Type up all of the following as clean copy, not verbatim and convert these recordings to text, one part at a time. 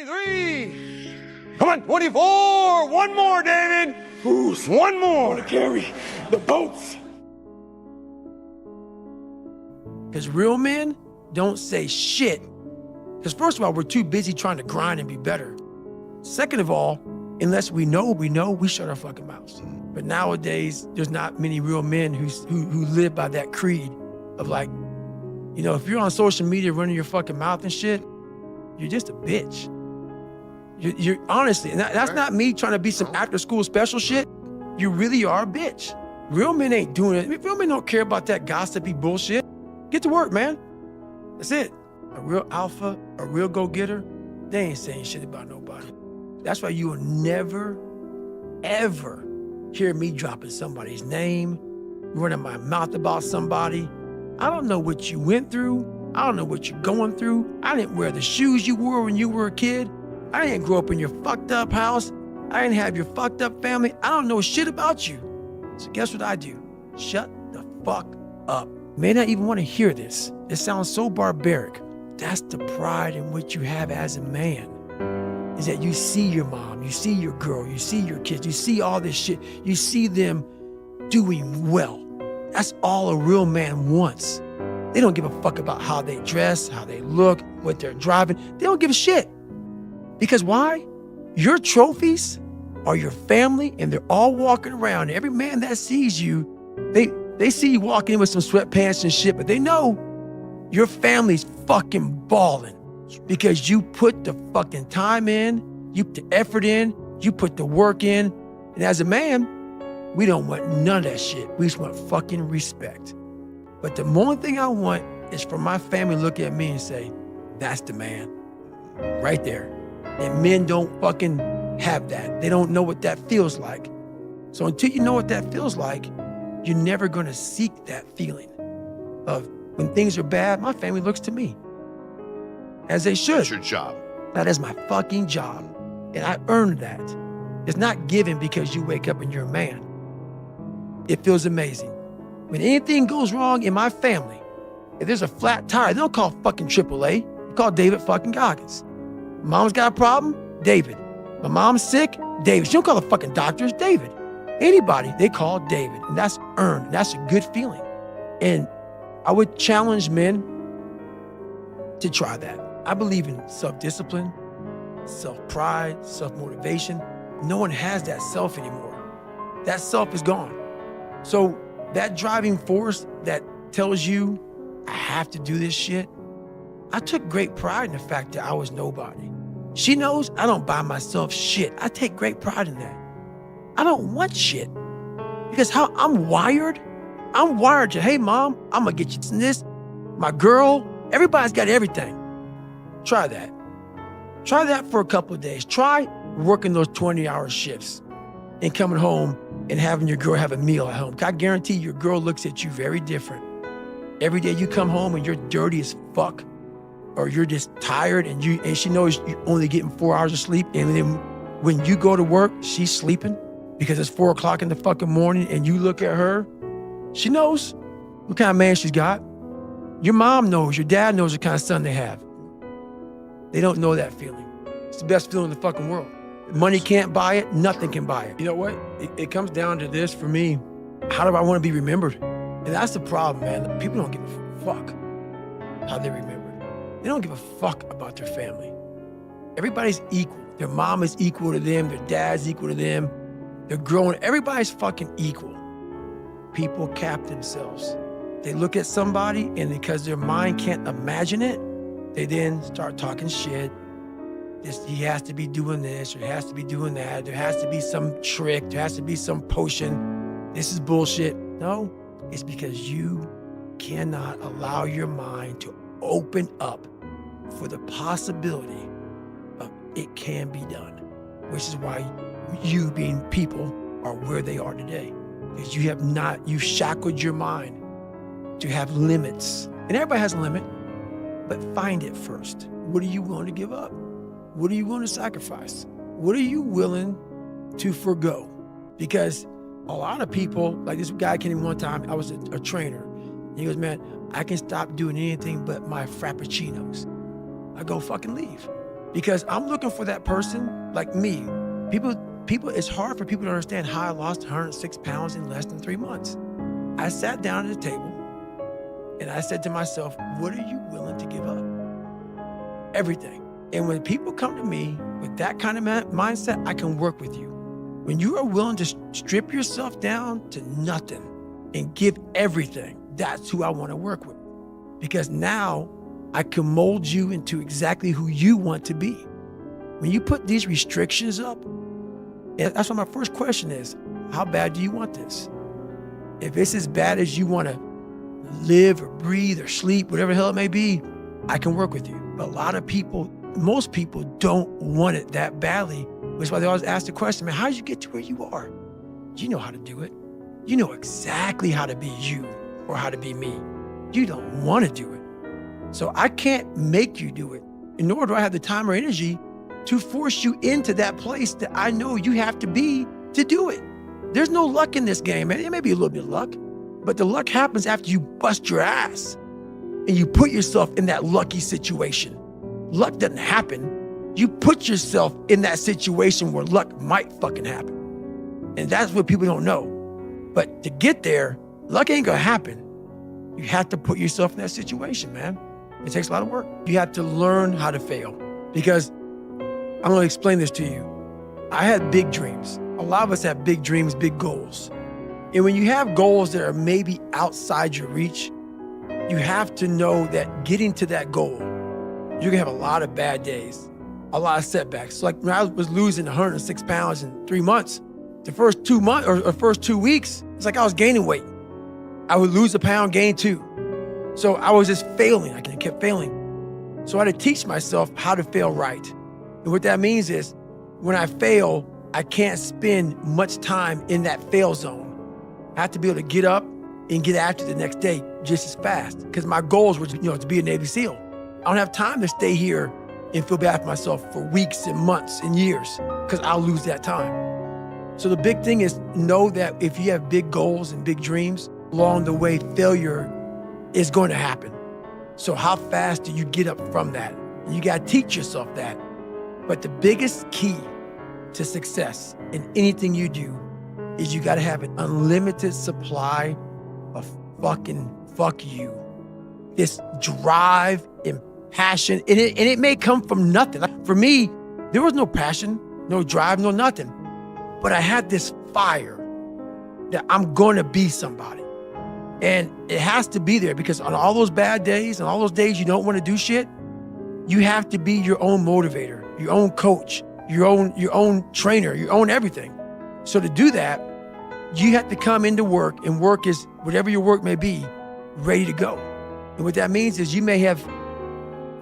23. Come on, 24. One more, David. Who's one more? Gonna carry the boats? Because real men don't say shit. Because first of all, we're too busy trying to grind and be better. Second of all, unless we know, we shut our fucking mouths. But nowadays, there's not many real men who live by that creed of like, you know, if you're on social media running your fucking mouth and shit, you're just a bitch. You're honestly, and that's not me trying to be some after school special shit. You really are a bitch. Real men ain't doing it. Real men don't care about that gossipy bullshit. Get to work, man. That's it. A real alpha, a real go-getter, they ain't saying shit about nobody. That's why you will never, ever hear me dropping somebody's name, running my mouth about somebody. I don't know what you went through. I don't know what you're going through. I didn't wear the shoes you wore when you were a kid. I didn't grow up in your fucked up house. I didn't have your fucked up family. I don't know shit about you. So guess what I do? Shut the fuck up. May not even want to hear this. It sounds so barbaric. That's the pride in which you have as a man. Is that you see your mom, you see your girl, you see your kids, you see all this shit. You see them doing well. That's all a real man wants. They don't give a fuck about how they dress, how they look, what they're driving. They don't give a shit. Because why? Your trophies are your family, and they're all walking around. Every man that sees you, they see you walking in with some sweatpants and shit, but they know your family's fucking balling because you put the fucking time in, you put the effort in, you put the work in. And as a man, we don't want none of that shit. We just want fucking respect. But the only thing I want is for my family to look at me and say, that's the man, right there. And men don't fucking have that. They don't know what that feels like. So until you know what that feels like, you're never gonna seek that feeling of when things are bad, my family looks to me. As they should. That's your job. That is my fucking job. And I earned that. It's not given because you wake up and you're a man. It feels amazing. When anything goes wrong in my family, if there's a flat tire, they don't call fucking AAA. They call David fucking Goggins. Mom's got a problem? David. My mom's sick? David. She don't call the fucking doctors, David. Anybody, they call David. And that's earned. That's a good feeling. And I would challenge men to try that. I believe in self-discipline, self-pride, self-motivation. No one has that self anymore. That self is gone. So that driving force that tells you, I have to do this shit, I took great pride in the fact that I was nobody. She knows I don't buy myself shit. I take great pride in that. I don't want shit. Because how I'm wired to, hey mom, I'm gonna get you this. My girl, everybody's got everything. Try that. Try that for a couple of days. Try working those 20-hour shifts and coming home and having your girl have a meal at home. I guarantee your girl looks at you very different. Every day you come home and you're dirty as fuck, or you're just tired and she knows you're only getting 4 hours of sleep, and then when you go to work, she's sleeping because it's 4 o'clock in the fucking morning, and you look at her, she knows what kind of man she's got. Your mom knows, your dad knows what kind of son they have. They don't know that feeling. It's the best feeling in the fucking world. Money can't buy it, nothing can buy it. You know what? It comes down to this for me. How do I want to be remembered? And that's the problem, man. People don't give a fuck how they're remembered. They don't give a fuck about their family. Everybody's equal. Their mom is equal to them. Their dad's equal to them. They're growing. Everybody's fucking equal. People cap themselves. They look at somebody, and because their mind can't imagine it, they then start talking shit. He has to be doing this, or he has to be doing that. There has to be some trick. There has to be some potion. This is bullshit. No, it's because you cannot allow your mind to open up for the possibility of it can be done, which is why you being people are where they are today. Because you've shackled your mind to have limits. And everybody has a limit, but find it first. What are you willing to give up? What are you willing to sacrifice? What are you willing to forgo? Because a lot of people, like this guy came in one time, I was a trainer. And he goes, man, I can stop doing anything but my frappuccinos. I go, fucking leave. because I'm looking for that person like me. People, it's hard for people to understand how I lost 106 pounds in less than 3 months. I sat down at the table and I said to myself, what are you willing to give up? Everything. And when people come to me with that kind of mindset, I can work with you. When you are willing to strip yourself down to nothing and give everything, that's who I want to work with. Because now I can mold you into exactly who you want to be. When you put these restrictions up, and that's why my first question is, how bad do you want this? If it's as bad as you want to live or breathe or sleep, whatever the hell it may be, I can work with you. But a lot of people, most people don't want it that badly, which is why they always ask the question, man, how did you get to where you are? You know how to do it. You know exactly how to be you or how to be me. You don't want to do it. So I can't make you do it, nor do I have the time or energy to force you into that place that I know you have to be to do it. There's no luck in this game, man. There may be a little bit of luck, but the luck happens after you bust your ass and you put yourself in that lucky situation. Luck doesn't happen. You put yourself in that situation where luck might fucking happen. And that's what people don't know. But to get there, luck ain't gonna happen. You have to put yourself in that situation, man. It takes a lot of work. You have to learn how to fail. Because I'm gonna explain this to you. I had big dreams. A lot of us have big dreams, big goals. And when you have goals that are maybe outside your reach, you have to know that getting to that goal, you're gonna have a lot of bad days, a lot of setbacks. So like when I was losing 106 pounds in 3 months, the first 2 months or first 2 weeks, it's like I was gaining weight. I would lose a pound, gain 2. So I was just failing. I kept failing. So I had to teach myself how to fail right. And what that means is when I fail, I can't spend much time in that fail zone. I have to be able to get up and get after the next day just as fast because my goals were, to be a Navy SEAL. I don't have time to stay here and feel bad for myself for weeks and months and years because I'll lose that time. So the big thing is know that if you have big goals and big dreams, along the way, failure is going to happen. So how fast do you get up from that? You got to teach yourself that. But the biggest key to success in anything you do is you got to have an unlimited supply of fucking fuck you. This drive and passion, and it may come from nothing. Like for me, there was no passion, no drive, no nothing. But I had this fire that I'm going to be somebody. And it has to be there because on all those bad days and all those days you don't want to do shit, you have to be your own motivator, your own coach, your own trainer, your own everything. So to do that, you have to come into work, and work is whatever your work may be, ready to go. And what that means is you may have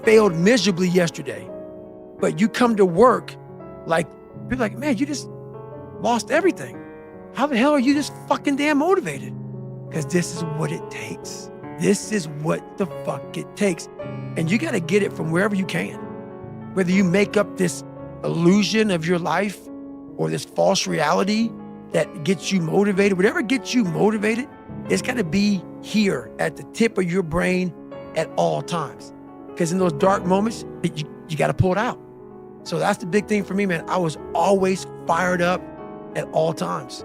failed miserably yesterday, but you come to work like, people like, man, you just lost everything. How the hell are you this fucking damn motivated? Because this is what it takes. This is what the fuck it takes. And you got to get it from wherever you can. Whether you make up this illusion of your life or this false reality that gets you motivated, whatever gets you motivated, it's got to be here at the tip of your brain at all times. Because in those dark moments, you got to pull it out. So that's the big thing for me, man. I was always fired up at all times.